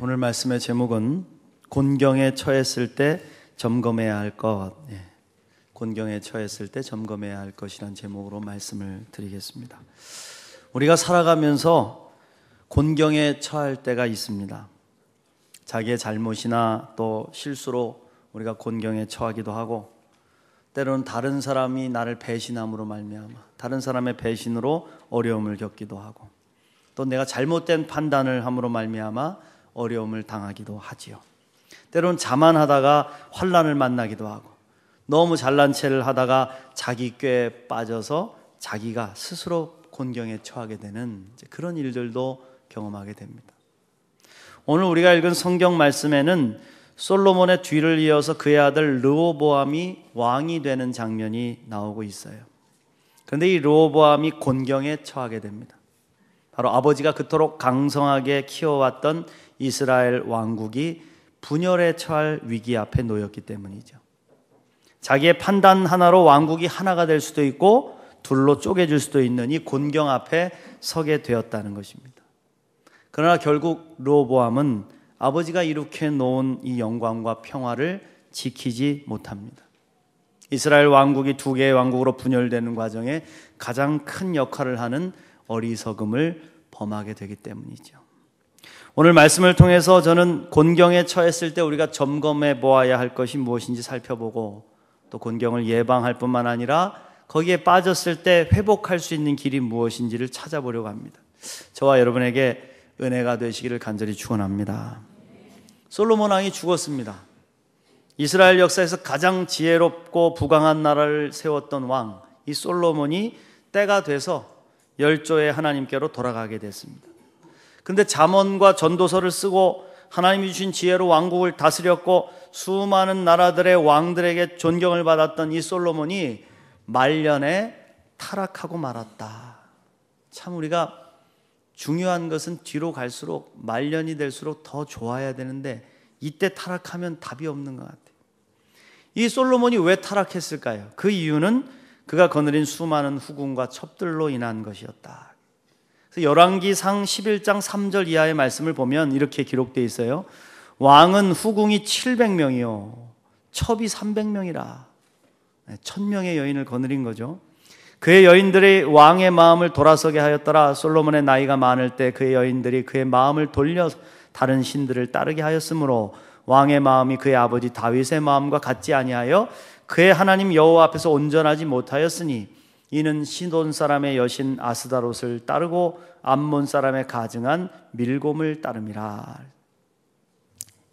오늘 말씀의 제목은 곤경에 처했을 때 점검해야 할 것, 곤경에 처했을 때 점검해야 할 것이란 제목으로 말씀을 드리겠습니다. 우리가 살아가면서 곤경에 처할 때가 있습니다. 자기의 잘못이나 또 실수로 우리가 곤경에 처하기도 하고, 때로는 다른 사람이 나를 배신함으로 말미암아 다른 사람의 배신으로 어려움을 겪기도 하고, 또 내가 잘못된 판단을 함으로 말미암아 어려움을 당하기도 하지요. 때로는 자만하다가 환난을 만나기도 하고, 너무 잘난 체를 하다가 자기 꾀에 빠져서 자기가 스스로 곤경에 처하게 되는 그런 일들도 경험하게 됩니다. 오늘 우리가 읽은 성경 말씀에는 솔로몬의 뒤를 이어서 그의 아들 르호보암이 왕이 되는 장면이 나오고 있어요. 그런데 이 르호보암이 곤경에 처하게 됩니다. 바로 아버지가 그토록 강성하게 키워왔던 이스라엘 왕국이 분열에 처할 위기 앞에 놓였기 때문이죠. 자기의 판단 하나로 왕국이 하나가 될 수도 있고 둘로 쪼개질 수도 있는 이 곤경 앞에 서게 되었다는 것입니다. 그러나 결국 르호보암은 아버지가 이룩해 놓은 이 영광과 평화를 지키지 못합니다. 이스라엘 왕국이 두 개의 왕국으로 분열되는 과정에 가장 큰 역할을 하는 어리석음을 범하게 되기 때문이죠. 오늘 말씀을 통해서 저는 곤경에 처했을 때 우리가 점검해 보아야 할 것이 무엇인지 살펴보고, 또 곤경을 예방할 뿐만 아니라 거기에 빠졌을 때 회복할 수 있는 길이 무엇인지를 찾아보려고 합니다. 저와 여러분에게 은혜가 되시기를 간절히 축원합니다. 솔로몬 왕이 죽었습니다. 이스라엘 역사에서 가장 지혜롭고 부강한 나라를 세웠던 왕, 이 솔로몬이 때가 돼서 열조의 하나님께로 돌아가게 됐습니다. 근데 잠언과 전도서를 쓰고 하나님이 주신 지혜로 왕국을 다스렸고 수많은 나라들의 왕들에게 존경을 받았던 이 솔로몬이 말년에 타락하고 말았다. 참 우리가 중요한 것은 뒤로 갈수록 말년이 될수록 더 좋아야 되는데 이때 타락하면 답이 없는 것 같아요. 이 솔로몬이 왜 타락했을까요? 그 이유는 그가 거느린 수많은 후궁과 첩들로 인한 것이었다. 그래서 열왕기상 11장 3절 이하의 말씀을 보면 이렇게 기록되어 있어요. 왕은 후궁이 700명이요 첩이 300명이라 1000명의 여인을 거느린 거죠. 그의 여인들이 왕의 마음을 돌아서게 하였더라. 솔로몬의 나이가 많을 때 그의 여인들이 그의 마음을 돌려 다른 신들을 따르게 하였으므로 왕의 마음이 그의 아버지 다윗의 마음과 같지 아니하여 그의 하나님 여호와 앞에서 온전하지 못하였으니 이는 시돈 사람의 여신 아스다롯을 따르고 암몬 사람의 가증한 밀곰을 따름이라.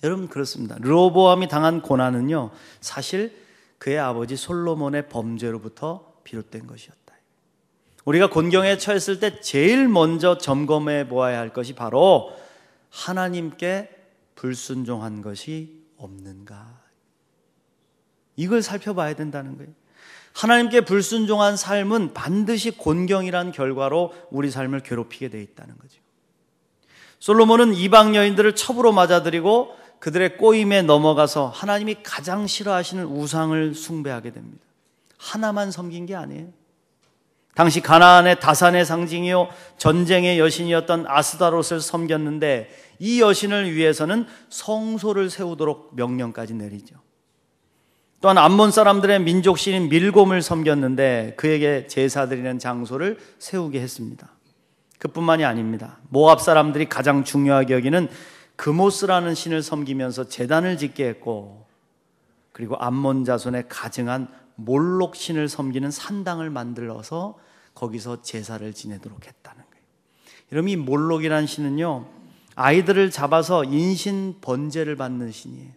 여러분 그렇습니다. 르호보암이 당한 고난은요 사실 그의 아버지 솔로몬의 범죄로부터 비롯된 것이었다. 우리가 곤경에 처했을 때 제일 먼저 점검해 보아야 할 것이 바로 하나님께 불순종한 것이 없는가, 이걸 살펴봐야 된다는 거예요. 하나님께 불순종한 삶은 반드시 곤경이란 결과로 우리 삶을 괴롭히게 돼 있다는 거죠. 솔로몬은 이방 여인들을 첩으로 맞아들이고 그들의 꼬임에 넘어가서 하나님이 가장 싫어하시는 우상을 숭배하게 됩니다. 하나만 섬긴 게 아니에요. 당시 가나안의 다산의 상징이요 전쟁의 여신이었던 아스다롯을 섬겼는데 이 여신을 위해서는 성소를 세우도록 명령까지 내리죠. 또한 암몬 사람들의 민족신인 밀곰을 섬겼는데 그에게 제사드리는 장소를 세우게 했습니다. 그뿐만이 아닙니다. 모압 사람들이 가장 중요하게 여기는 그모스라는 신을 섬기면서 제단을 짓게 했고, 그리고 암몬 자손의 가증한 몰록 신을 섬기는 산당을 만들어서 거기서 제사를 지내도록 했다는 거예요. 여러분 이 몰록이라는 신은요 아이들을 잡아서 인신 번제를 받는 신이에요.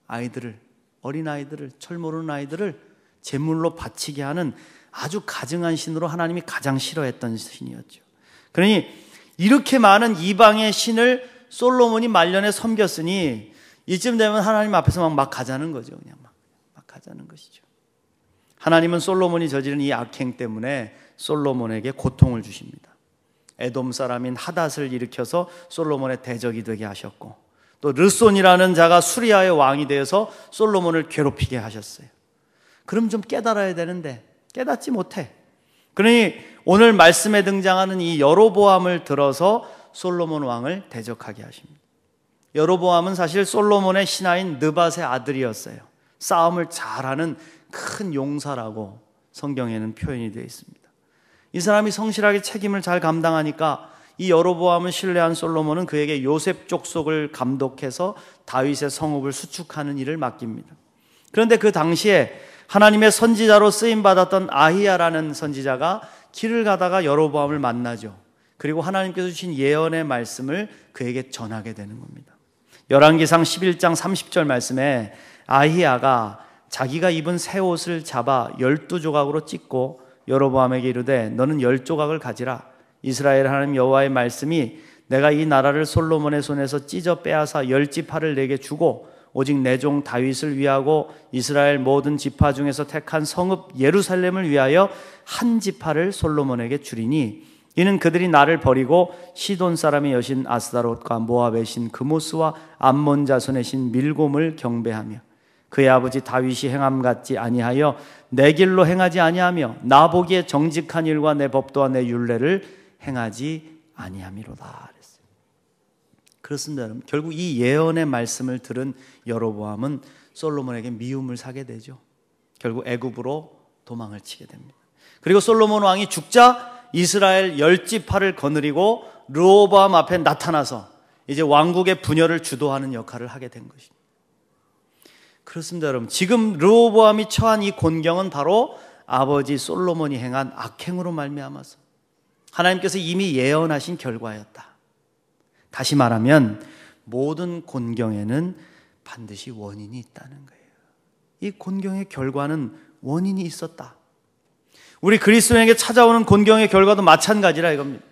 아이들을, 어린아이들을, 철 모르는 아이들을 제물로 바치게 하는 아주 가증한 신으로 하나님이 가장 싫어했던 신이었죠. 그러니 이렇게 많은 이방의 신을 솔로몬이 말년에 섬겼으니 이쯤 되면 하나님 앞에서 막 가자는 거죠. 그냥 막 가자는 것이죠. 하나님은 솔로몬이 저지른 이 악행 때문에 솔로몬에게 고통을 주십니다. 에돔 사람인 하닷을 일으켜서 솔로몬의 대적이 되게 하셨고, 또 르손이라는 자가 수리아의 왕이 되어서 솔로몬을 괴롭히게 하셨어요. 그럼 좀 깨달아야 되는데 깨닫지 못해. 그러니 오늘 말씀에 등장하는 이 여로보암을 들어서 솔로몬 왕을 대적하게 하십니다. 여로보암은 사실 솔로몬의 신하인 느밧의 아들이었어요. 싸움을 잘하는 큰 용사라고 성경에는 표현이 되어 있습니다. 이 사람이 성실하게 책임을 잘 감당하니까 이 여로보암을 신뢰한 솔로몬은 그에게 요셉 족속을 감독해서 다윗의 성읍을 수축하는 일을 맡깁니다. 그런데 그 당시에 하나님의 선지자로 쓰임받았던 아히야라는 선지자가 길을 가다가 여로보암을 만나죠. 그리고 하나님께서 주신 예언의 말씀을 그에게 전하게 되는 겁니다. 열왕기상 11장 30절 말씀에 아히야가 자기가 입은 새 옷을 잡아 12조각으로 찢고 여로보암에게 이르되 너는 10조각을 가지라. 이스라엘 하나님 여호와의 말씀이 내가 이 나라를 솔로몬의 손에서 찢어 빼앗아 10지파를 내게 주고 오직 내 종 다윗을 위하고 이스라엘 모든 지파 중에서 택한 성읍 예루살렘을 위하여 한 지파를 솔로몬에게 주리니 이는 그들이 나를 버리고 시돈 사람의 여신 아스다롯과 모압의 신 그모스와 암몬 자손의 신 밀곰을 경배하며 그의 아버지 다윗이 행함 같지 아니하여 내 길로 행하지 아니하며 나 보기에 정직한 일과 내 법도와 내 율례를 행하지 아니함이로다. 그렇습니다. 여러분. 결국 이 예언의 말씀을 들은 여로보암은 솔로몬에게 미움을 사게 되죠. 결국 애굽으로 도망을 치게 됩니다. 그리고 솔로몬 왕이 죽자 이스라엘 10지파를 거느리고 르호보암 앞에 나타나서 이제 왕국의 분열을 주도하는 역할을 하게 된 것입니다. 그렇습니다, 여러분. 지금 르호보암이 처한 이 곤경은 바로 아버지 솔로몬이 행한 악행으로 말미암아서 하나님께서 이미 예언하신 결과였다. 다시 말하면 모든 곤경에는 반드시 원인이 있다는 거예요. 이 곤경의 결과는 원인이 있었다. 우리 그리스도인에게 찾아오는 곤경의 결과도 마찬가지라 이겁니다.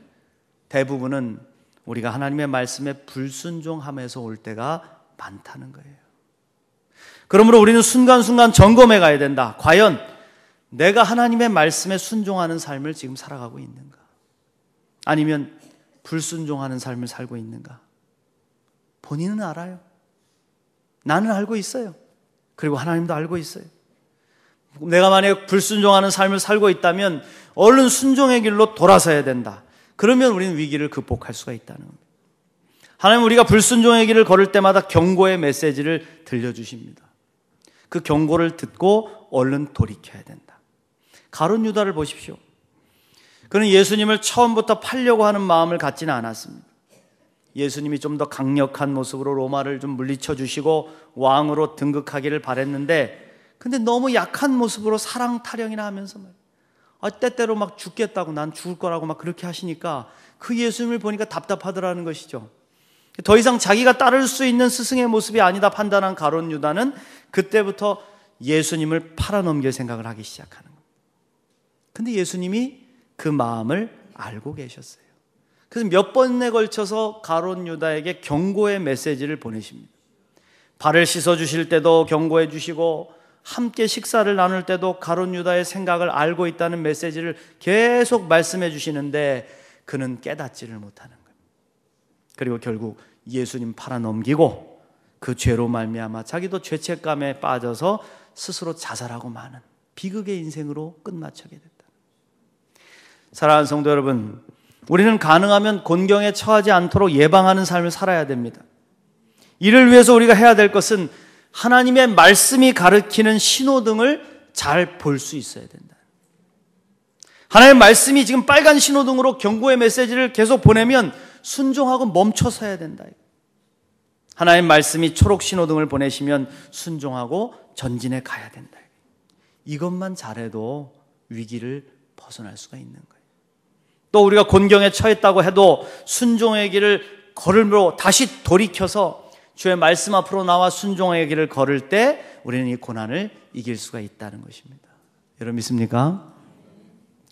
대부분은 우리가 하나님의 말씀에 불순종함에서 올 때가 많다는 거예요. 그러므로 우리는 순간순간 점검해 가야 된다. 과연 내가 하나님의 말씀에 순종하는 삶을 지금 살아가고 있는가? 아니면 불순종하는 삶을 살고 있는가? 본인은 알아요. 나는 알고 있어요. 그리고 하나님도 알고 있어요. 내가 만약에 불순종하는 삶을 살고 있다면 얼른 순종의 길로 돌아서야 된다. 그러면 우리는 위기를 극복할 수가 있다는 겁니다. 하나님 우리가 불순종의 길을 걸을 때마다 경고의 메시지를 들려주십니다. 그 경고를 듣고 얼른 돌이켜야 된다. 가룟 유다를 보십시오. 그는 예수님을 처음부터 팔려고 하는 마음을 갖지는 않았습니다. 예수님이 좀 더 강력한 모습으로 로마를 좀 물리쳐 주시고 왕으로 등극하기를 바랬는데 근데 너무 약한 모습으로 사랑 타령이나 하면서 때때로 막 죽겠다고 난 죽을 거라고 막 그렇게 하시니까 그 예수님을 보니까 답답하더라는 것이죠. 더 이상 자기가 따를 수 있는 스승의 모습이 아니다 판단한 가룟 유다는 그때부터 예수님을 팔아넘길 생각을 하기 시작하는 겁니다. 근데 예수님이 그 마음을 알고 계셨어요. 그래서 몇 번에 걸쳐서 가룟 유다에게 경고의 메시지를 보내십니다. 발을 씻어주실 때도 경고해 주시고 함께 식사를 나눌 때도 가룟 유다의 생각을 알고 있다는 메시지를 계속 말씀해 주시는데 그는 깨닫지를 못하는 거예요. 그리고 결국 예수님 팔아넘기고 그 죄로 말미암아 자기도 죄책감에 빠져서 스스로 자살하고 마는 비극의 인생으로 끝마치게 됐다. 사랑하는 성도 여러분, 우리는 가능하면 곤경에 처하지 않도록 예방하는 삶을 살아야 됩니다. 이를 위해서 우리가 해야 될 것은 하나님의 말씀이 가르치는 신호등을 잘 볼 수 있어야 된다. 하나님의 말씀이 지금 빨간 신호등으로 경고의 메시지를 계속 보내면 순종하고 멈춰서야 된다. 하나님의 말씀이 초록 신호등을 보내시면 순종하고 전진해 가야 된다. 이것만 잘해도 위기를 벗어날 수가 있는 거예요. 또 우리가 곤경에 처했다고 해도 순종의 길을 걸음으로 다시 돌이켜서 주의 말씀 앞으로 나와 순종의 길을 걸을 때 우리는 이 고난을 이길 수가 있다는 것입니다. 여러분 믿습니까?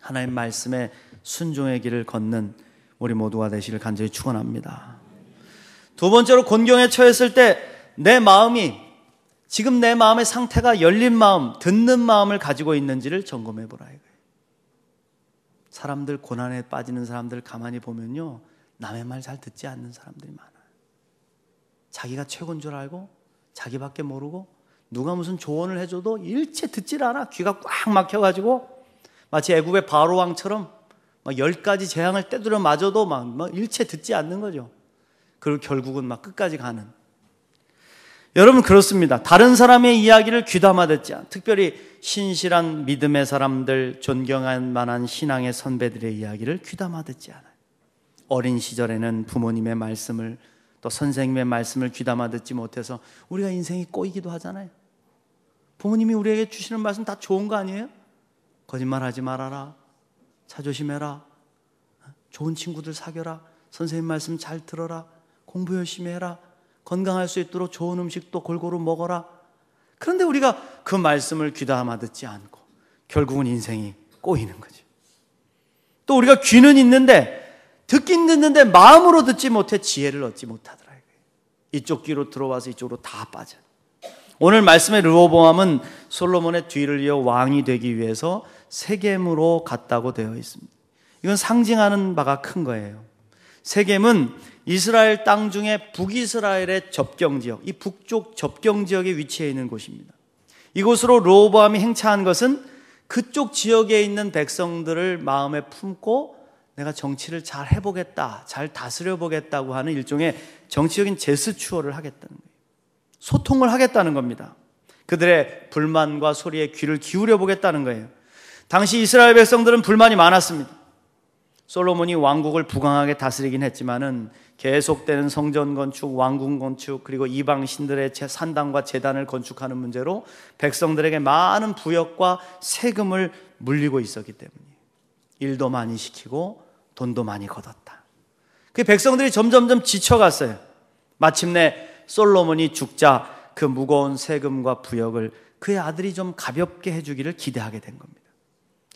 하나님 말씀에 순종의 길을 걷는 우리 모두가 되시길 간절히 축원합니다. 두 번째로 곤경에 처했을 때 내 마음이 지금 내 마음의 상태가 열린 마음, 듣는 마음을 가지고 있는지를 점검해 보라 이거예요. 사람들 고난에 빠지는 사람들 가만히 보면요, 남의 말 잘 듣지 않는 사람들이 많아요. 자기가 최고인 줄 알고 자기밖에 모르고 누가 무슨 조언을 해줘도 일체 듣질 않아. 귀가 꽉 막혀가지고 마치 애굽의 바로 왕처럼 막 10가지 재앙을 떼두려 맞아도 막 일체 듣지 않는 거죠. 그리고 결국은 막 끝까지 가는 여러분 그렇습니다. 다른 사람의 이야기를 귀담아 듣지 않아. 특별히 신실한 믿음의 사람들, 존경할 만한 신앙의 선배들의 이야기를 귀담아 듣지 않아요. 어린 시절에는 부모님의 말씀을 또 선생님의 말씀을 귀담아 듣지 못해서 우리가 인생이 꼬이기도 하잖아요. 부모님이 우리에게 주시는 말씀 다 좋은 거 아니에요? 거짓말하지 말아라, 자조심해라, 좋은 친구들 사귀어라, 선생님 말씀 잘 들어라, 공부 열심히 해라, 건강할 수 있도록 좋은 음식도 골고루 먹어라. 그런데 우리가 그 말씀을 귀담아 듣지 않고 결국은 인생이 꼬이는 거죠. 또 우리가 귀는 있는데 듣긴 듣는데 마음으로 듣지 못해 지혜를 얻지 못하더라. 이쪽 귀로 들어와서 이쪽으로 다 빠져. 오늘 말씀의 르호보암은 솔로몬의 뒤를 이어 왕이 되기 위해서 세겜으로 갔다고 되어 있습니다. 이건 상징하는 바가 큰 거예요. 세겜은 이스라엘 땅 중에 북이스라엘의 접경지역, 이 북쪽 접경지역에 위치해 있는 곳입니다. 이곳으로 르호보암이 행차한 것은 그쪽 지역에 있는 백성들을 마음에 품고 내가 정치를 잘 해보겠다, 잘 다스려보겠다고 하는 일종의 정치적인 제스처를 하겠다는 거예요. 소통을 하겠다는 겁니다. 그들의 불만과 소리에 귀를 기울여 보겠다는 거예요. 당시 이스라엘 백성들은 불만이 많았습니다. 솔로몬이 왕국을 부강하게 다스리긴 했지만은 계속되는 성전 건축, 왕궁 건축, 그리고 이방 신들의 산당과 제단을 건축하는 문제로 백성들에게 많은 부역과 세금을 물리고 있었기 때문이에요. 일도 많이 시키고 돈도 많이 걷었다. 그 백성들이 점점점 지쳐갔어요. 마침내 솔로몬이 죽자 그 무거운 세금과 부역을 그의 아들이 좀 가볍게 해주기를 기대하게 된 겁니다.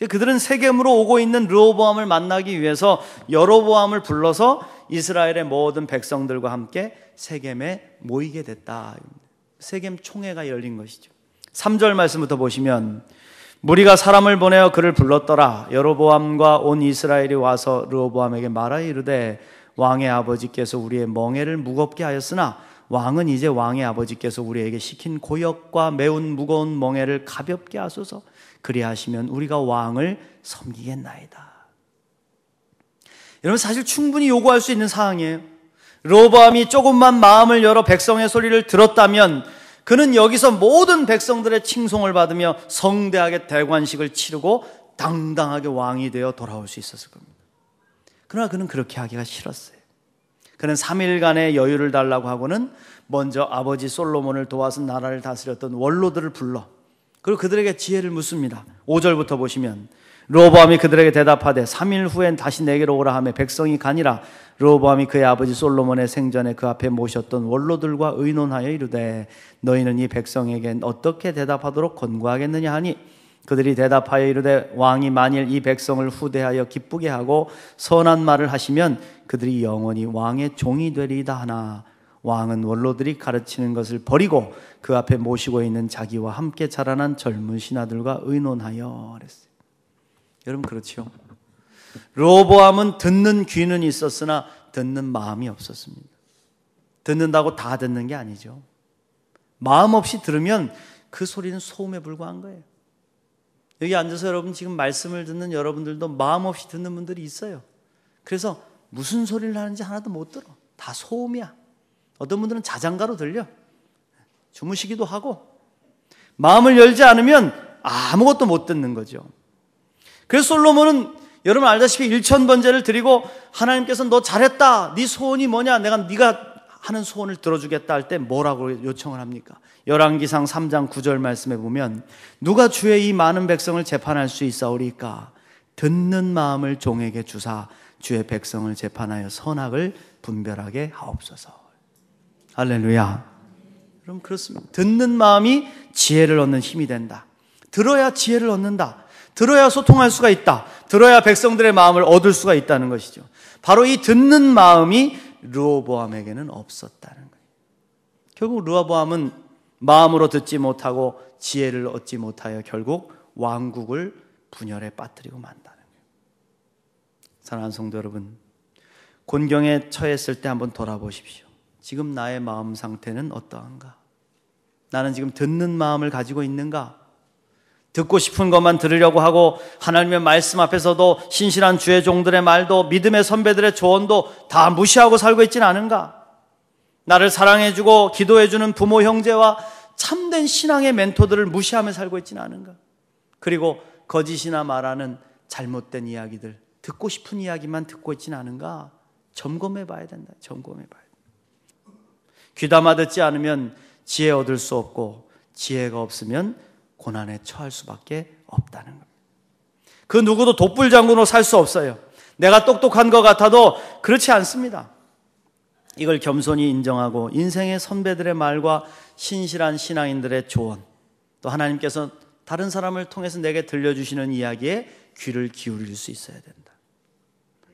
그들은 세겜으로 오고 있는 르호보암을 만나기 위해서 여로보암을 불러서 이스라엘의 모든 백성들과 함께 세겜에 모이게 됐다. 세겜 총회가 열린 것이죠. 3절 말씀부터 보시면 무리가 사람을 보내어 그를 불렀더라. 여로보암과 온 이스라엘이 와서 르호보암에게 말하여 이르되 왕의 아버지께서 우리의 멍에를 무겁게 하였으나 왕은 이제 왕의 아버지께서 우리에게 시킨 고역과 매운 무거운 멍에를 가볍게 하소서. 그리하시면 우리가 왕을 섬기겠나이다. 여러분 사실 충분히 요구할 수 있는 사항이에요. 르호보암이 조금만 마음을 열어 백성의 소리를 들었다면 그는 여기서 모든 백성들의 칭송을 받으며 성대하게 대관식을 치르고 당당하게 왕이 되어 돌아올 수 있었을 겁니다. 그러나 그는 그렇게 하기가 싫었어요. 그는 3일간의 여유를 달라고 하고는 먼저 아버지 솔로몬을 도와서 나라를 다스렸던 원로들을 불러 그리고 그들에게 지혜를 묻습니다. 5절부터 보시면 르호보암이 그들에게 대답하되 3일 후엔 다시 내게로 오라 하며 백성이 가니라. 르호보암이 그의 아버지 솔로몬의 생전에 그 앞에 모셨던 원로들과 의논하여 이르되 너희는 이 백성에게 어떻게 대답하도록 권고하겠느냐 하니 그들이 대답하여 이르되 왕이 만일 이 백성을 후대하여 기쁘게 하고 선한 말을 하시면 그들이 영원히 왕의 종이 되리이다 하나 왕은 원로들이 가르치는 것을 버리고 그 앞에 모시고 있는 자기와 함께 자라난 젊은 신하들과 의논하여 그랬어요. 여러분 그렇죠? 르호보암은 듣는 귀는 있었으나 듣는 마음이 없었습니다. 듣는다고 다 듣는 게 아니죠. 마음 없이 들으면 그 소리는 소음에 불과한 거예요. 여기 앉아서 여러분 지금 말씀을 듣는 여러분들도 마음 없이 듣는 분들이 있어요. 그래서 무슨 소리를 하는지 하나도 못 들어. 다 소음이야. 어떤 분들은 자장가로 들려. 주무시기도 하고. 마음을 열지 않으면 아무것도 못 듣는 거죠. 그래서 솔로몬은 여러분 알다시피 1000번제를 드리고 하나님께서 너 잘했다. 네 소원이 뭐냐? 내가 네가 하는 소원을 들어주겠다 할 때 뭐라고 요청을 합니까? 열왕기상 3장 9절 말씀에 보면 누가 주의 이 많은 백성을 재판할 수 있사오리까? 듣는 마음을 종에게 주사 주의 백성을 재판하여 선악을 분별하게 하옵소서. 할렐루야. 여러분 그렇습니다. 듣는 마음이 지혜를 얻는 힘이 된다. 들어야 지혜를 얻는다. 들어야 소통할 수가 있다. 들어야 백성들의 마음을 얻을 수가 있다는 것이죠. 바로 이 듣는 마음이 르호보암에게는 없었다는 거예요. 결국 르호보암은 마음으로 듣지 못하고 지혜를 얻지 못하여 결국 왕국을 분열에 빠뜨리고 만다는 거예요. 사랑하는 성도 여러분, 곤경에 처했을 때 한번 돌아보십시오. 지금 나의 마음 상태는 어떠한가? 나는 지금 듣는 마음을 가지고 있는가? 듣고 싶은 것만 들으려고 하고 하나님의 말씀 앞에서도 신실한 주의 종들의 말도 믿음의 선배들의 조언도 다 무시하고 살고 있지는 않은가? 나를 사랑해주고 기도해주는 부모, 형제와 참된 신앙의 멘토들을 무시하며 살고 있지는 않은가? 그리고 거짓이나 말하는 잘못된 이야기들, 듣고 싶은 이야기만 듣고 있지는 않은가? 점검해 봐야 된다. 점검해 봐야 된다. 귀담아 듣지 않으면 지혜 얻을 수 없고, 지혜가 없으면 고난에 처할 수밖에 없다는 겁니다. 그 누구도 독불장군으로 살 수 없어요. 내가 똑똑한 것 같아도 그렇지 않습니다. 이걸 겸손히 인정하고 인생의 선배들의 말과 신실한 신앙인들의 조언, 또 하나님께서 다른 사람을 통해서 내게 들려주시는 이야기에 귀를 기울일 수 있어야 된다.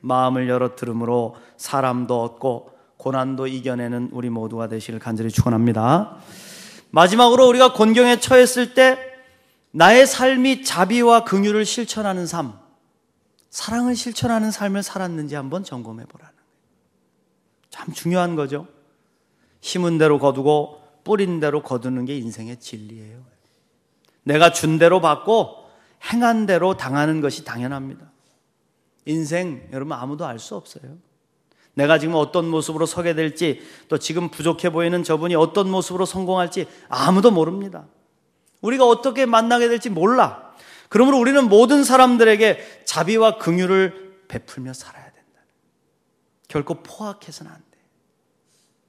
마음을 열어 들음으로 사람도 얻고 고난도 이겨내는 우리 모두가 되시길 간절히 축원합니다. 마지막으로 우리가 곤경에 처했을 때 나의 삶이 자비와 긍휼을 실천하는 삶, 사랑을 실천하는 삶을 살았는지 한번 점검해 보라는 거예요. 참 중요한 거죠. 심은 대로 거두고 뿌린 대로 거두는 게 인생의 진리예요. 내가 준 대로 받고 행한 대로 당하는 것이 당연합니다. 인생 여러분 아무도 알 수 없어요. 내가 지금 어떤 모습으로 서게 될지, 또 지금 부족해 보이는 저분이 어떤 모습으로 성공할지 아무도 모릅니다. 우리가 어떻게 만나게 될지 몰라. 그러므로 우리는 모든 사람들에게 자비와 긍휼을 베풀며 살아야 된다. 결코 포악해서는 안 돼.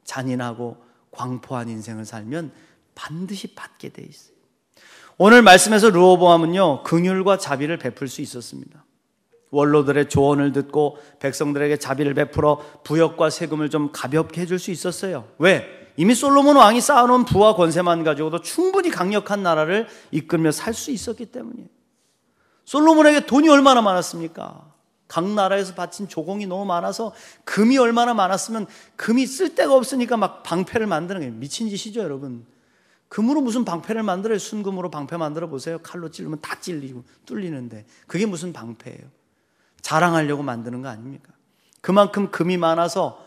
잔인하고 광포한 인생을 살면 반드시 받게 돼 있어요. 오늘 말씀에서 르호보암은요, 긍휼과 자비를 베풀 수 있었습니다. 원로들의 조언을 듣고 백성들에게 자비를 베풀어 부역과 세금을 좀 가볍게 해줄 수 있었어요. 왜? 이미 솔로몬 왕이 쌓아놓은 부와 권세만 가지고도 충분히 강력한 나라를 이끌며 살 수 있었기 때문이에요. 솔로몬에게 돈이 얼마나 많았습니까? 각 나라에서 바친 조공이 너무 많아서 금이 얼마나 많았으면 금이 쓸 데가 없으니까 막 방패를 만드는 게 미친 짓이죠, 여러분. 금으로 무슨 방패를 만들어요? 순금으로 방패 만들어 보세요. 칼로 찌르면 다 찔리고 뚫리는데 그게 무슨 방패예요? 자랑하려고 만드는 거 아닙니까? 그만큼 금이 많아서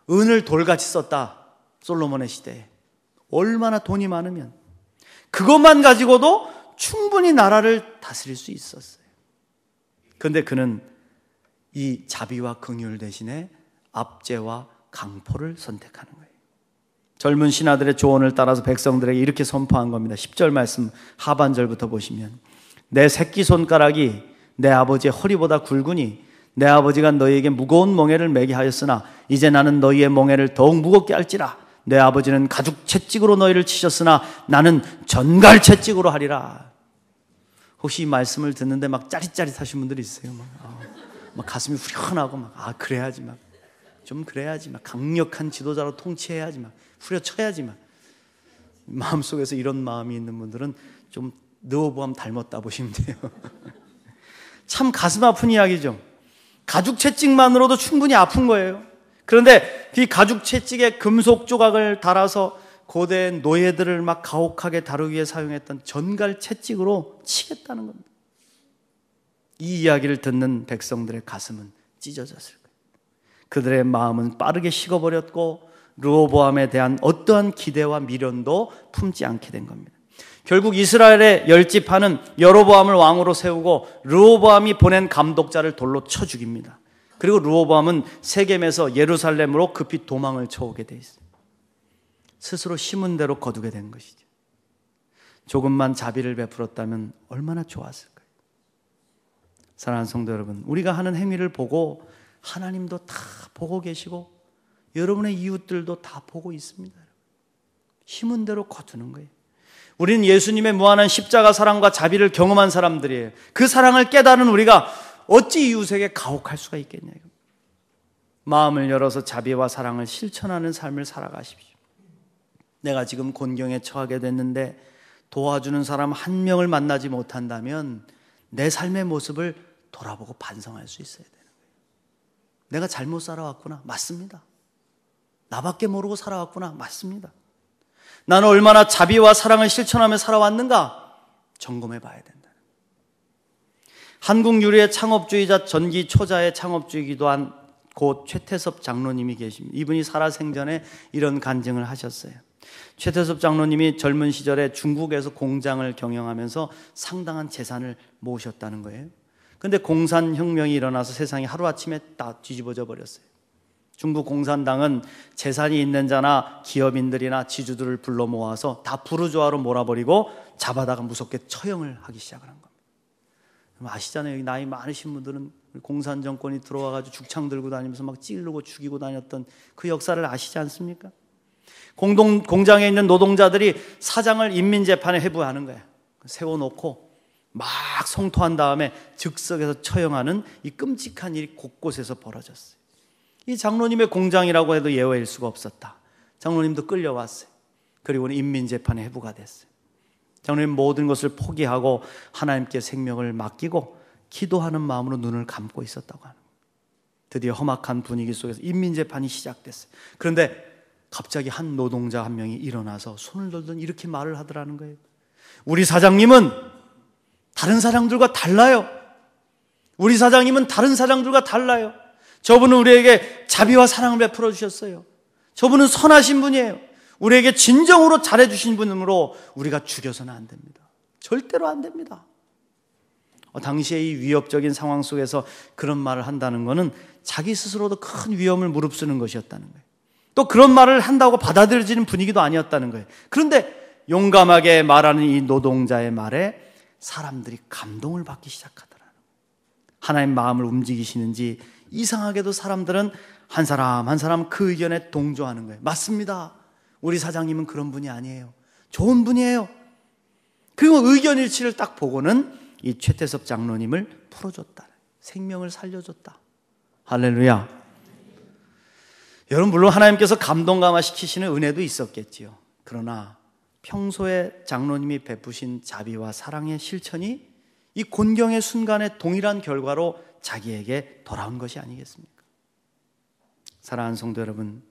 은을 돌같이 썼다. 솔로몬의 시대에. 얼마나 돈이 많으면 그것만 가지고도 충분히 나라를 다스릴 수 있었어요. 그런데 그는 이 자비와 긍휼 대신에 압제와 강포를 선택하는 거예요. 젊은 신하들의 조언을 따라서 백성들에게 이렇게 선포한 겁니다. 10절 말씀 하반절부터 보시면, 내 새끼손가락이 내 아버지의 허리보다 굵으니 내 아버지가 너희에게 무거운 멍에를 매게 하였으나 이제 나는 너희의 멍에를 더욱 무겁게 할지라. 내 아버지는 가죽 채찍으로 너희를 치셨으나 나는 전갈 채찍으로 하리라. 혹시 이 말씀을 듣는데 막 짜릿짜릿하신 분들이 있어요. 막 가슴이 후련하고 그래야지, 좀 그래야지, 강력한 지도자로 통치해야지, 후려쳐야지. 마음속에서 이런 마음이 있는 분들은 좀 르호보암 닮았다 보시면 돼요. 참 가슴 아픈 이야기죠. 가죽 채찍만으로도 충분히 아픈 거예요. 그런데 이 가죽 채찍에 금속 조각을 달아서 고대 노예들을 막 가혹하게 다루기 위해 사용했던 전갈 채찍으로 치겠다는 겁니다. 이 이야기를 듣는 백성들의 가슴은 찢어졌을 거예요. 그들의 마음은 빠르게 식어버렸고 르호보암에 대한 어떠한 기대와 미련도 품지 않게 된 겁니다. 결국 이스라엘의 10지파는 여로보암을 왕으로 세우고 르호보암이 보낸 감독자를 돌로 쳐 죽입니다. 그리고 르호보암은 세겜에서 예루살렘으로 급히 도망을 쳐오게 돼 있어요. 스스로 심은 대로 거두게 된 것이죠. 조금만 자비를 베풀었다면 얼마나 좋았을까요? 사랑하는 성도 여러분, 우리가 하는 행위를 보고 하나님도 다 보고 계시고 여러분의 이웃들도 다 보고 있습니다. 심은 대로 거두는 거예요. 우리는 예수님의 무한한 십자가 사랑과 자비를 경험한 사람들이에요. 그 사랑을 깨달은 우리가 어찌 이웃에게 가혹할 수가 있겠냐. 마음을 열어서 자비와 사랑을 실천하는 삶을 살아가십시오. 내가 지금 곤경에 처하게 됐는데 도와주는 사람 한 명을 만나지 못한다면 내 삶의 모습을 돌아보고 반성할 수 있어야 되는 거예요. 내가 잘못 살아왔구나. 맞습니다. 나밖에 모르고 살아왔구나. 맞습니다. 나는 얼마나 자비와 사랑을 실천하며 살아왔는가 점검해 봐야 된다. 한국 유리의 창업주의자 전기 초자의 창업주이기도 한 고 최태섭 장로님이 계십니다. 이분이 살아생전에 이런 간증을 하셨어요. 최태섭 장로님이 젊은 시절에 중국에서 공장을 경영하면서 상당한 재산을 모으셨다는 거예요. 그런데 공산혁명이 일어나서 세상이 하루아침에 다 뒤집어져 버렸어요. 중국 공산당은 재산이 있는 자나 기업인들이나 지주들을 불러 모아서 다 부르주아로 몰아버리고 잡아다가 무섭게 처형을 하기 시작을 한 겁니다. 아시잖아요. 여기 나이 많으신 분들은 공산 정권이 들어와가지고 죽창 들고 다니면서 막 찌르고 죽이고 다녔던 그 역사를 아시지 않습니까? 공장에 있는 노동자들이 사장을 인민재판에 회부하는 거예요. 세워놓고 막 성토한 다음에 즉석에서 처형하는 이 끔찍한 일이 곳곳에서 벌어졌어요. 이 장로님의 공장이라고 해도 예외일 수가 없었다. 장로님도 끌려왔어요. 그리고는 인민재판에 회부가 됐어요. 장로님 모든 것을 포기하고 하나님께 생명을 맡기고 기도하는 마음으로 눈을 감고 있었다고 하는 거예요. 드디어 험악한 분위기 속에서 인민재판이 시작됐어요. 그런데 갑자기 한 노동자 한 명이 일어나서 손을 들더니 이렇게 말을 하더라는 거예요. 우리 사장님은 다른 사장들과 달라요. 우리 사장님은 다른 사장들과 달라요. 저분은 우리에게 자비와 사랑을 베풀어 주셨어요. 저분은 선하신 분이에요. 우리에게 진정으로 잘해주신 분이므로 우리가 죽여서는 안 됩니다. 절대로 안 됩니다. 당시에 이 위협적인 상황 속에서 그런 말을 한다는 것은 자기 스스로도 큰 위험을 무릅쓰는 것이었다는 거예요. 또 그런 말을 한다고 받아들여지는 분위기도 아니었다는 거예요. 그런데 용감하게 말하는 이 노동자의 말에 사람들이 감동을 받기 시작하더라고요. 하나님 마음을 움직이시는지 이상하게도 사람들은 한 사람 한 사람 그 의견에 동조하는 거예요. 맞습니다. 우리 사장님은 그런 분이 아니에요. 좋은 분이에요. 그리고 의견 일치를 딱 보고는 이 최태섭 장로님을 풀어줬다. 생명을 살려줬다. 할렐루야. 여러분 물론 하나님께서 감동 감화시키시는 은혜도 있었겠지요. 그러나 평소에 장로님이 베푸신 자비와 사랑의 실천이 이 곤경의 순간에 동일한 결과로 자기에게 돌아온 것이 아니겠습니까? 사랑하는 성도 여러분,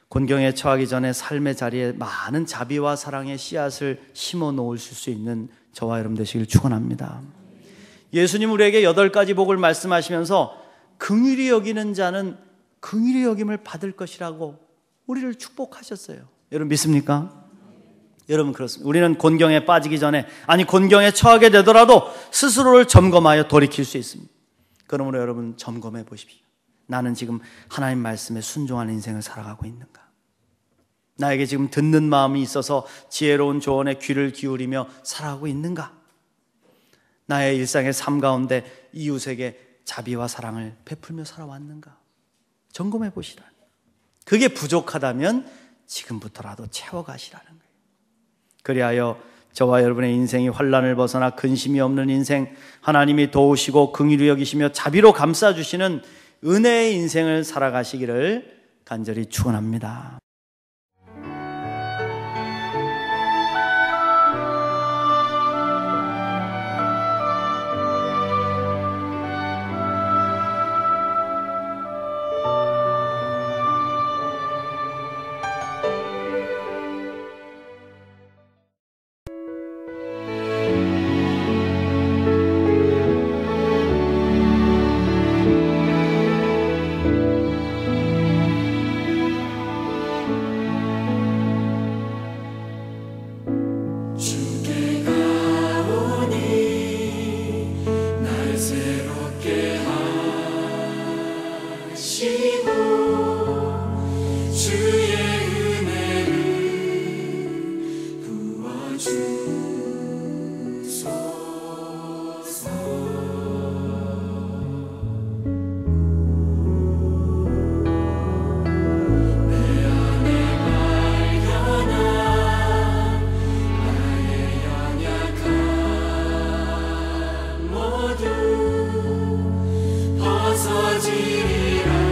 곤경에 처하기 전에 삶의 자리에 많은 자비와 사랑의 씨앗을 심어 놓으실 수 있는 저와 여러분 되시길 축원합니다. 예수님 우리에게 8가지 복을 말씀하시면서 긍휼히 여기는 자는 긍휼히 여김을 받을 것이라고 우리를 축복하셨어요. 여러분 믿습니까? 여러분 그렇습니다. 우리는 곤경에 빠지기 전에, 아니 곤경에 처하게 되더라도 스스로를 점검하여 돌이킬 수 있습니다. 그러므로 여러분 점검해 보십시오. 나는 지금 하나님 말씀에 순종하는 인생을 살아가고 있는가? 나에게 지금 듣는 마음이 있어서 지혜로운 조언에 귀를 기울이며 살아가고 있는가? 나의 일상의 삶 가운데 이웃에게 자비와 사랑을 베풀며 살아왔는가? 점검해 보시라. 그게 부족하다면 지금부터라도 채워가시라는 거예요. 그리하여 저와 여러분의 인생이 환난을 벗어나 근심이 없는 인생, 하나님이 도우시고 긍휼히 여기시며 자비로 감싸주시는 은혜의 인생을 살아가시기를 간절히 축원합니다. 벗어지리라.